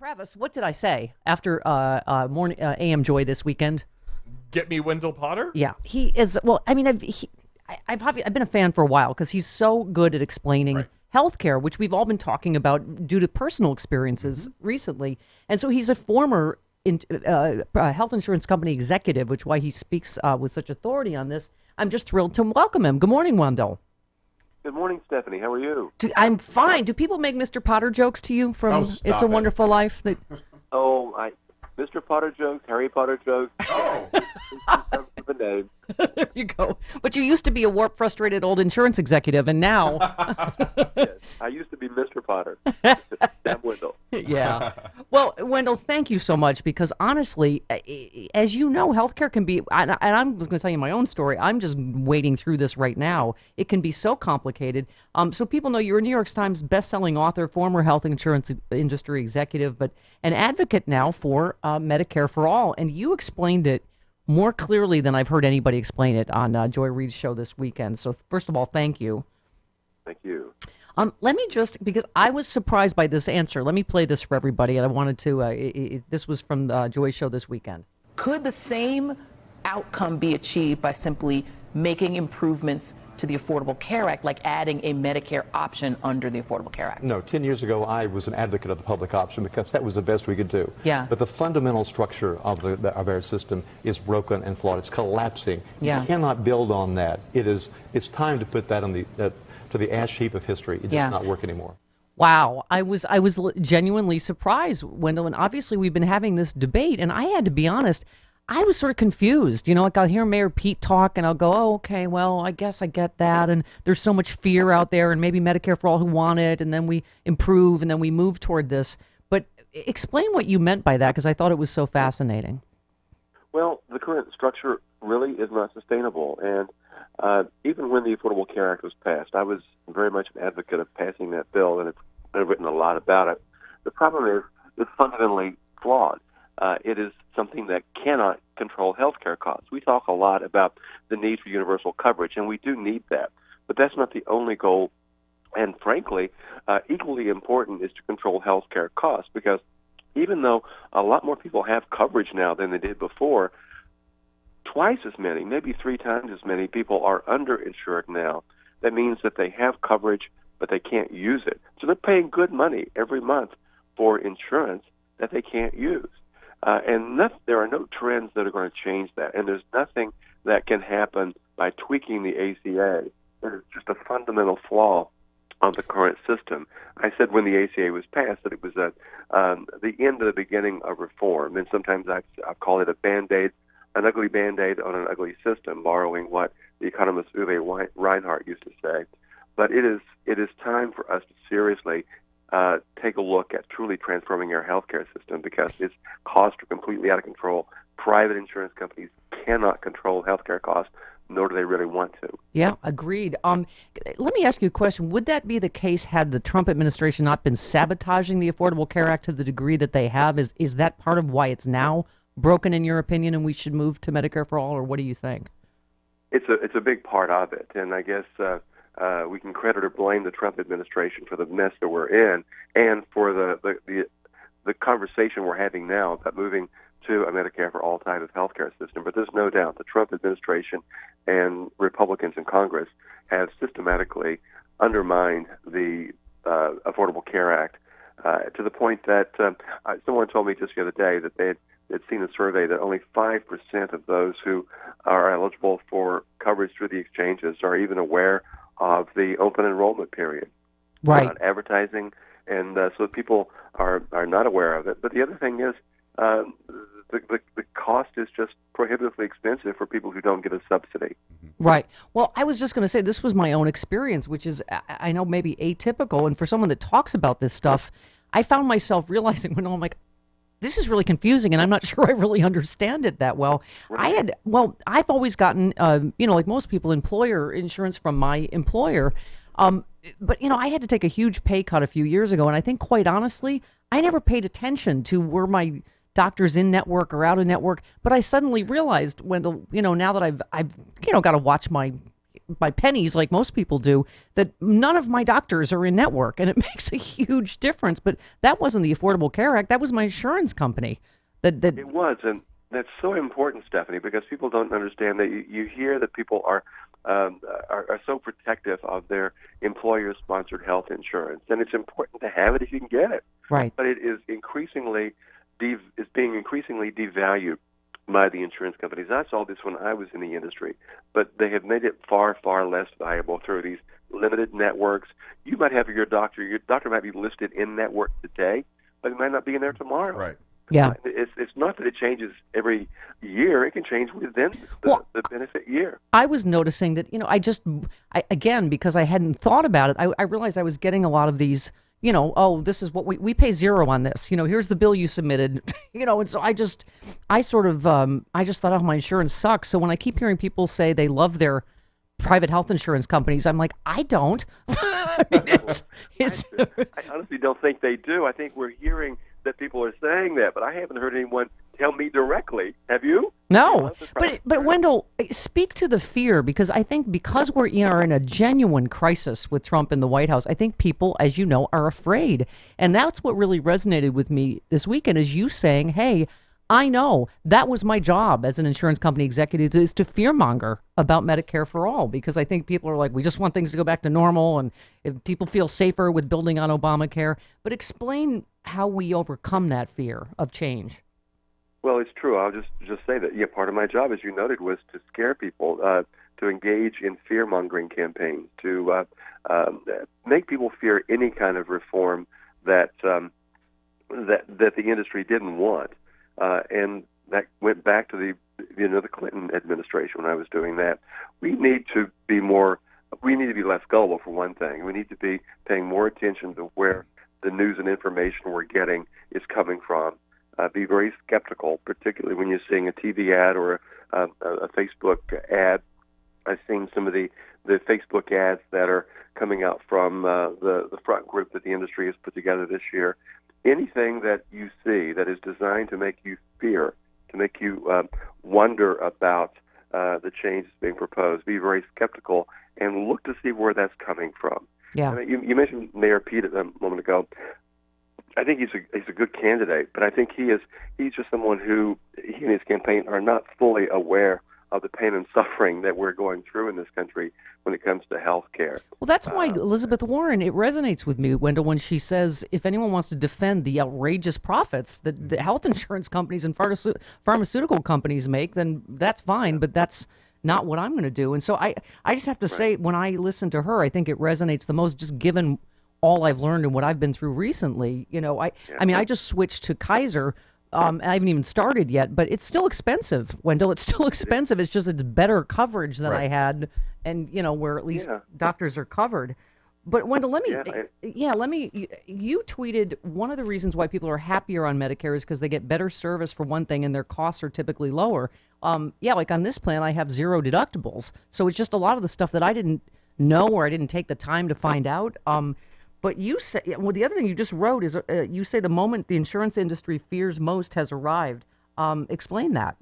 Travis, what did I say after morning AM Joy this weekend? Get me Wendell Potter? Yeah, he is. Well, I mean, I've been a fan for a while because he's so good at explaining healthcare, which we've all been talking about due to personal experiences recently. And so he's a former health insurance company executive, which is why he speaks with such authority on this. I'm just thrilled to welcome him. Good morning, Wendell. Good morning, Stephanie. How are you? I'm fine. Do people make Mr. Potter jokes to you from stop It's a it. Wonderful Life? Mr. Potter jokes, Harry Potter jokes. Oh, The name. There you go. But you used to be a warped, frustrated old insurance executive, and now, Yes, I used to be Mr. Potter. Sam Wendell. yeah. Well, Wendell, thank you so much because honestly, as you know, healthcare can be, and I was going to tell you my own story. I'm just wading through this right now. It can be so complicated. So people know you're a New York Times best-selling author, former health insurance industry executive, but an advocate now for Medicare for All, and you explained it more clearly than I've heard anybody explain it on Joy Reid's show this weekend. So first of all, thank you. Thank you. Let me just, because I was surprised by this answer, let me play this for everybody, and I wanted to, this was from Joy's show this weekend. Could the same outcome be achieved by simply making improvements to the Affordable Care Act, like adding a Medicare option under the Affordable Care Act? No, 10 years ago, I was an advocate of the public option because that was the best we could do. Yeah. But the fundamental structure of our system is broken and flawed. It's collapsing. Yeah. You cannot build on that. It's time to put that on to the ash heap of history. It does not work anymore. Wow, I was genuinely surprised, Wendell, and obviously we've been having this debate, and I had to be honest, I was sort of confused. You know, like I'll hear Mayor Pete talk, and I'll go, oh, okay, well, I guess I get that, and there's so much fear out there, and maybe Medicare for all who want it, and then we improve, and then we move toward this. But explain what you meant by that, because I thought it was so fascinating. Well, the current structure really is not sustainable. And even when the Affordable Care Act was passed, I was very much an advocate of passing that bill, and I've written a lot about it. The problem is it's fundamentally flawed. It is something that cannot control healthcare costs. We talk a lot about the need for universal coverage, and we do need that. But that's not the only goal. And frankly, equally important is to control healthcare costs, because even though a lot more people have coverage now than they did before, twice as many, maybe 3 times as many people are underinsured now. That means that they have coverage, but they can't use it. So they're paying good money every month for insurance that they can't use. There are no trends that are going to change that, and there's nothing that can happen by tweaking the ACA. It is just a fundamental flaw of the current system. I said when the ACA was passed that it was the end of the beginning of reform, and sometimes I call it a Band-Aid, an ugly Band-Aid on an ugly system, borrowing what the economist Uwe Reinhardt used to say. But it is time for us to seriously take a look at truly transforming our healthcare system, because its costs are completely out of control. Private insurance companies cannot control healthcare costs, nor do they really want to. Yeah, agreed. Let me ask you a question. Would that be the case had the Trump administration not been sabotaging the Affordable Care Act to the degree that they have? Is that part of why it's now broken, in your opinion, and we should move to Medicare for All, or what do you think? It's a big part of it, and I guess we can credit or blame the Trump administration for the mess that we're in, and for the conversation we're having now about moving to a Medicare for All type of healthcare system. But there's no doubt the Trump administration and Republicans in Congress have systematically undermined the Affordable Care Act to the point that someone told me just the other day that they'd seen a survey that only 5% of those who are eligible for coverage through the exchanges are even aware of the open enrollment period. Right. Advertising, and so people are not aware of it. But the other thing is the cost is just prohibitively expensive for people who don't get a subsidy. Right. Well, I was just going to say this was my own experience, which is, I know, maybe atypical. And for someone that talks about this stuff, I found myself realizing when I'm like, this is really confusing, and I'm not sure I really understand it that well. Right. I've always gotten, like most people, employer insurance from my employer. But, I had to take a huge pay cut a few years ago. And I think, quite honestly, I never paid attention to where my doctor's in network or out of network. But I suddenly realized, Wendell, now that I've got to watch my by pennies like most people do, that none of my doctors are in network, and it makes a huge difference. But that wasn't the Affordable Care Act. That was my insurance company. It was, and that's so important, Stephanie, because people don't understand that you hear that people are so protective of their employer-sponsored health insurance, and it's important to have it if you can get it. Right. But it is being increasingly devalued by the insurance companies. I saw this when I was in the industry, but they have made it far, far less valuable through these limited networks. You might have your doctor might be listed in network today, but it might not be in there tomorrow. Right. Yeah. It's not that it changes every year. It can change within the benefit year. I was noticing that, again, because I hadn't thought about it, I realized I was getting a lot of these, this is what we pay zero on this. Here's the bill you submitted, and so I just thought, oh, my insurance sucks. So when I keep hearing people say they love their private health insurance companies, I'm like, I don't. I mean, I honestly don't think they do. I think we're hearing that people are saying that, but I haven't heard anyone tell me directly. Have you? No, but Wendell, speak to the fear, because I think because we're in a genuine crisis with Trump in the White House, I think people, as you know, are afraid. And that's what really resonated with me this weekend, is you saying, hey, I know that was my job as an insurance company executive, is to fearmonger about Medicare for All, because I think people are like, we just want things to go back to normal, and if people feel safer with building on Obamacare. But explain how we overcome that fear of change. Well, it's true. I'll just say that part of my job, as you noted, was to scare people, to engage in fear-mongering campaigns, to make people fear any kind of reform that the industry didn't want, and that went back to the Clinton administration when I was doing that. We need to be less gullible, for one thing. We need to be paying more attention to where the news and information we're getting is coming from. Be very skeptical, particularly when you're seeing a TV ad or a Facebook ad. I've seen some of the Facebook ads that are coming out from the front group that the industry has put together this year. Anything that you see that is designed to make you fear, to make you wonder about the changes being proposed, be very skeptical and look to see where that's coming from. Yeah. I mean, you mentioned Mayor Pete a moment ago. I think he's a good candidate, but I think he's just someone who, he and his campaign are not fully aware of the pain and suffering that we're going through in this country when it comes to health care. Well, that's why Elizabeth Warren, it resonates with me, Wendell, when she says if anyone wants to defend the outrageous profits that the health insurance companies and pharmaceutical companies make, then that's fine, but that's not what I'm going to do. And so I just have to say, when I listen to her, I think it resonates the most, just given all I've learned and what I've been through recently. I mean, I just switched to Kaiser. I haven't even started yet, but it's still expensive, Wendell. It's still expensive. It's just it's better coverage than I had, and where at least doctors are covered. But Wendell, let me. You tweeted one of the reasons why people are happier on Medicare is because they get better service for one thing, and their costs are typically lower. Like on this plan, I have 0 deductibles, so it's just a lot of the stuff that I didn't know or I didn't take the time to find out. But you say, the other thing you just wrote is you say the moment the insurance industry fears most has arrived. Explain that.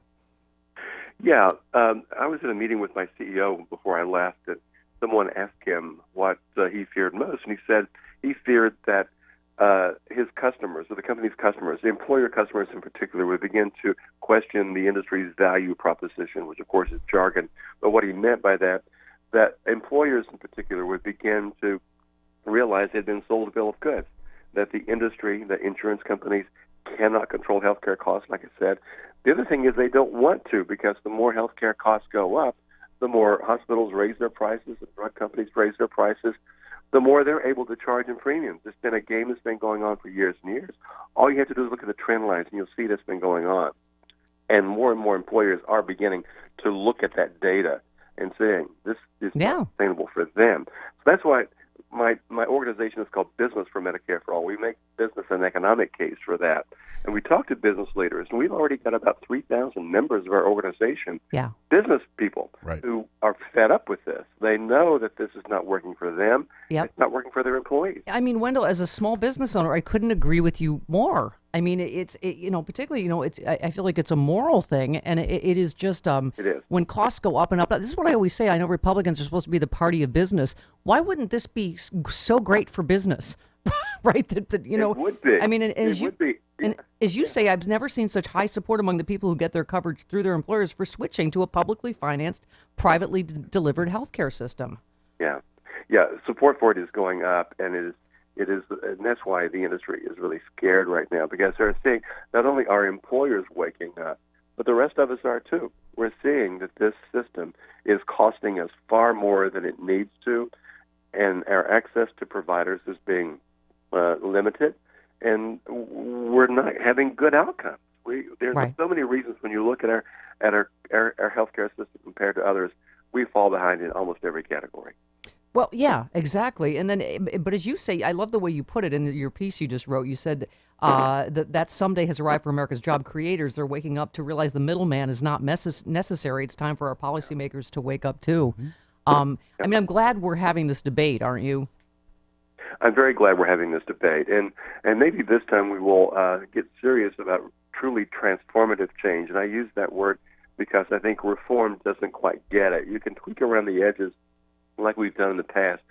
Yeah, I was in a meeting with my CEO before I left, and someone asked him what he feared most, and he said he feared that his customers, or the company's customers, the employer customers in particular, would begin to question the industry's value proposition, which of course is jargon. But what he meant by that employers in particular would begin to realize they'd been sold a bill of goods, that the industry, the insurance companies, cannot control healthcare costs, like I said. The other thing is they don't want to, because the more healthcare costs go up, the more hospitals raise their prices, the drug companies raise their prices, the more they're able to charge in premiums. It's been a game that's been going on for years and years. All you have to do is look at the trend lines, and you'll see that's been going on. And more employers are beginning to look at that data and saying, this is not sustainable for them. So that's why my organization is called Business for Medicare for All. We make business an economic case for that. And we talk to business leaders, and we've already got about 3,000 members of our organization, business people who are fed up with this. They know that this is not working for them. It's not working for their employees. I mean, Wendell, as a small business owner, I couldn't agree with you more. I mean, particularly, I feel like it's a moral thing, and it is just It is. when costs go up and up. This is what I always say. I know Republicans are supposed to be the party of business. Why wouldn't this be so great for business, right? It would be. I mean, It would be. and as you say, I've never seen such high support among the people who get their coverage through their employers for switching to a publicly financed, privately delivered healthcare system. Yeah, yeah. Support for it is going up, and and that's why the industry is really scared right now, because they're seeing not only are employers waking up, but the rest of us are too. We're seeing that this system is costing us far more than it needs to, and our access to providers is being limited, and we're not having good outcomes. There's Right. so many reasons when you look at our healthcare system compared to others, we fall behind in almost every category. Well, yeah, exactly. And then, but as you say, I love the way you put it in your piece you just wrote. You said that someday has arrived for America's job creators. They're waking up to realize the middleman is not necessary. It's time for our policymakers to wake up too. I mean, I'm glad we're having this debate, aren't you? I'm very glad we're having this debate, and maybe this time we will get serious about truly transformative change. And I use that word because I think reform doesn't quite get it. You can tweak around the edges like we've done in the past.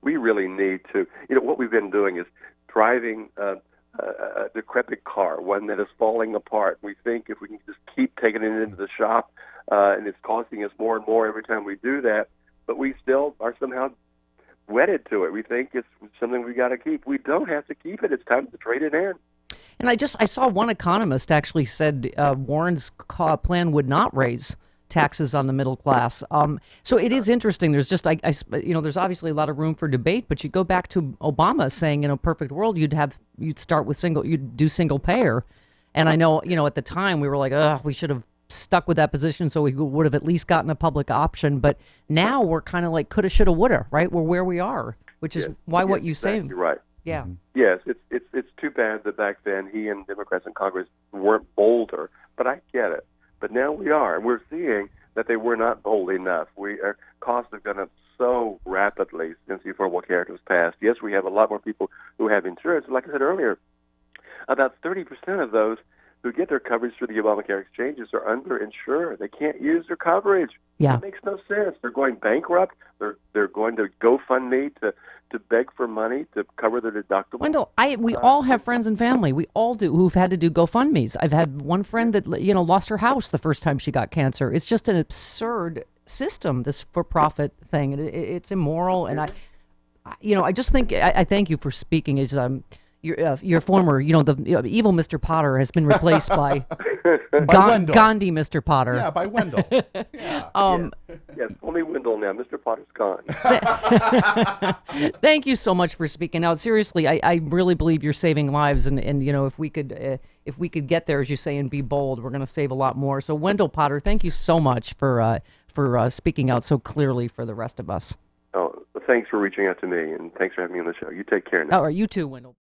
We really need to, what we've been doing is driving a decrepit car, one that is falling apart. We think if we can just keep taking it into the shop, and it's costing us more and more every time we do that, but we still are somehow wedded to it. We think it's something we got to keep. We don't have to keep it. It's time to trade it in. And I saw one economist actually said Warren's plan would not raise taxes on the middle class. So it is interesting. There's just, there's obviously a lot of room for debate, but you go back to Obama saying in a perfect world, you'd start with you'd do single payer. And I know, at the time we were like, we should have stuck with that position so we would have at least gotten a public option. But now we're kind of like coulda, shoulda, woulda, right? We're where we are, which is why what you say. Exactly right. Yeah. Yes, it's too bad that back then he and Democrats in Congress weren't bolder, but I get it. But now we are, and we're seeing that they were not bold enough. Our costs have gone up so rapidly since the Affordable Care Act was passed. Yes, we have a lot more people who have insurance. Like I said earlier, about 30% of those who get their coverage through the Obamacare exchanges are underinsured. They can't use their coverage. Yeah. It makes no sense. They're going bankrupt. They're going to GoFundMe to beg for money to cover their deductible. Wendell, we all have friends and family. We all do who've had to do GoFundMes. I've had one friend that lost her house the first time she got cancer. It's just an absurd system, this for-profit thing. It's immoral, and I just think I thank you for speaking. Your former, the evil Mr. Potter has been replaced by Wendell. Gandhi Mr. Potter. Yeah, by Wendell. Yeah. Yes, only Wendell now. Mr. Potter's gone. Thank you so much for speaking out. Seriously, I really believe you're saving lives, and if we could get there, as you say, and be bold, we're going to save a lot more. So Wendell Potter, thank you so much for speaking out so clearly for the rest of us. Oh, thanks for reaching out to me, and thanks for having me on the show. You take care now. All right, you too, Wendell.